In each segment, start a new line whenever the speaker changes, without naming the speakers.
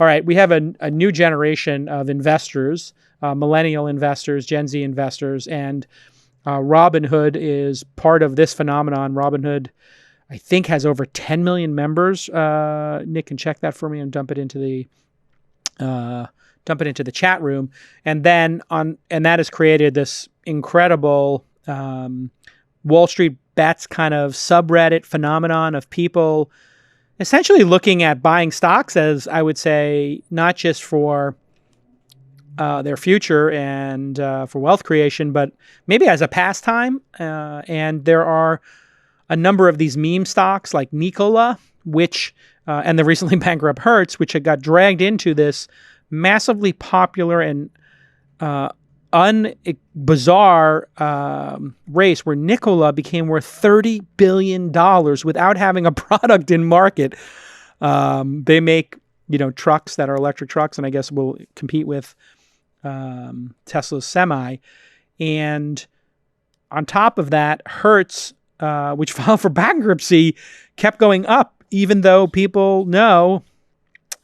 all right, we have a new generation of investors, millennial investors, Gen Z investors, and Robinhood is part of this phenomenon. Robinhood, I think, has over 10 million members. Nick can check that for me and dump it into the chat room. And that has created this incredible Wall Street Bets kind of subreddit phenomenon of people essentially looking at buying stocks as, I would say, not just for their future and for wealth creation, but maybe as a pastime. And there are a number of these meme stocks like Nikola, which and the recently bankrupt Hertz, which had got dragged into this massively popular and bizarre race where Nikola became worth $30 billion without having a product in market. They make, trucks that are electric trucks, and I guess will compete with Tesla's Semi. And on top of that, Hertz, which filed for bankruptcy, kept going up, even though people know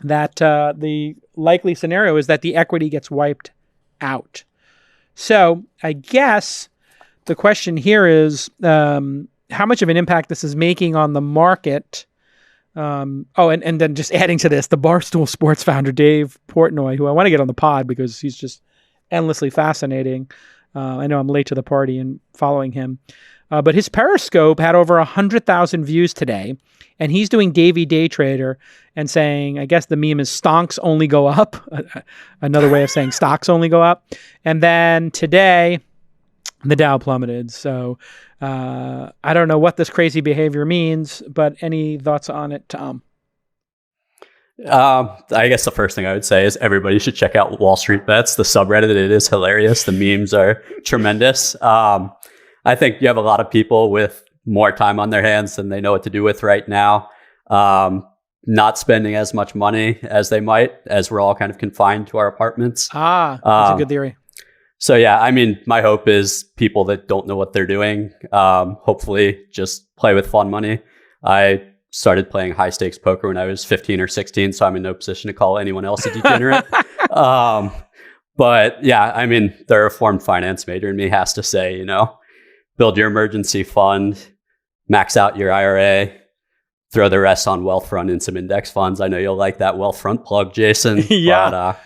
that the likely scenario is that the equity gets wiped out. So I guess the question here is how much of an impact this is making on the market. And then just adding to this, the Barstool Sports founder, Dave Portnoy, who I want to get on the pod because he's just endlessly fascinating. I know I'm late to the party in following him. But his Periscope had over 100,000 views today, and he's doing Davey Day Trader and saying, I guess the meme is stonks only go up. Another way of saying stocks only go up. And then today, the Dow plummeted. So I don't know what this crazy behavior means, but any thoughts on it, Tom?
I guess the first thing I would say is everybody should check out Wall Street Bets, the subreddit. It is hilarious. The memes are tremendous. I think you have a lot of people with more time on their hands than they know what to do with right now. Not spending as much money as they might, as we're all kind of confined to our apartments.
That's a good theory.
So yeah, I mean, my hope is people that don't know what they're doing, hopefully just play with fun money. I started playing high stakes poker when I was 15 or 16, so I'm in no position to call anyone else a degenerate. But yeah, I mean, the reformed finance major in me has to say, build your emergency fund, max out your IRA, throw the rest on Wealthfront and some index funds. I know you'll like that Wealthfront plug, Jason.
Yeah.
But,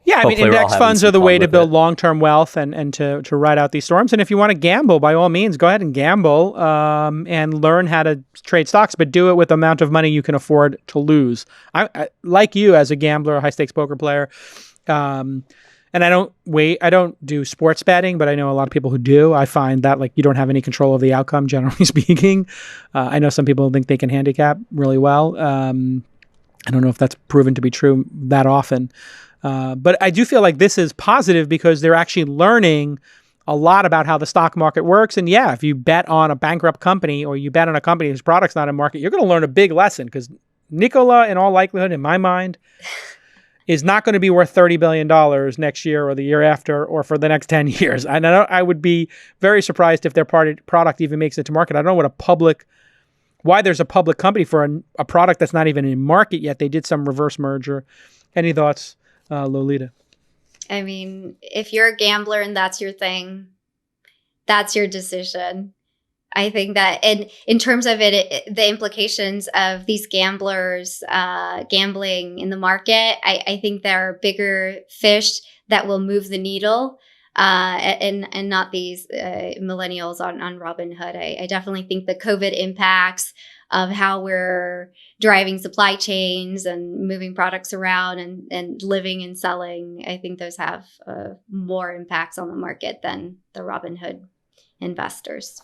yeah, I mean, index funds are the way to build long-term wealth and to ride out these storms. And if you want to gamble, by all means, go ahead and gamble and learn how to trade stocks, but do it with the amount of money you can afford to lose. I like you as a gambler, a high-stakes poker player, and I don't do sports betting, but I know a lot of people who do. I find that you don't have any control of the outcome, generally speaking. I know some people think they can handicap really well. I don't know if that's proven to be true that often. But I do feel like this is positive because they're actually learning a lot about how the stock market works. And yeah, if you bet on a bankrupt company or you bet on a company whose product's not in market, you're going to learn a big lesson because Nikola, in all likelihood, in my mind, is not going to be worth $30 billion next year or the year after or for the next 10 years. And I would be very surprised if their product even makes it to market. I don't know why there's a public company for a product that's not even in market yet. They did some reverse merger. Any thoughts, Lolita?
I mean, if you're a gambler and that's your thing, that's your decision. I think that in terms of the implications of these gamblers gambling in the market, I think there are bigger fish that will move the needle and not these millennials on Robinhood. I definitely think the COVID impacts of how we're driving supply chains and moving products around and living and selling, I think those have more impacts on the market than the Robinhood investors.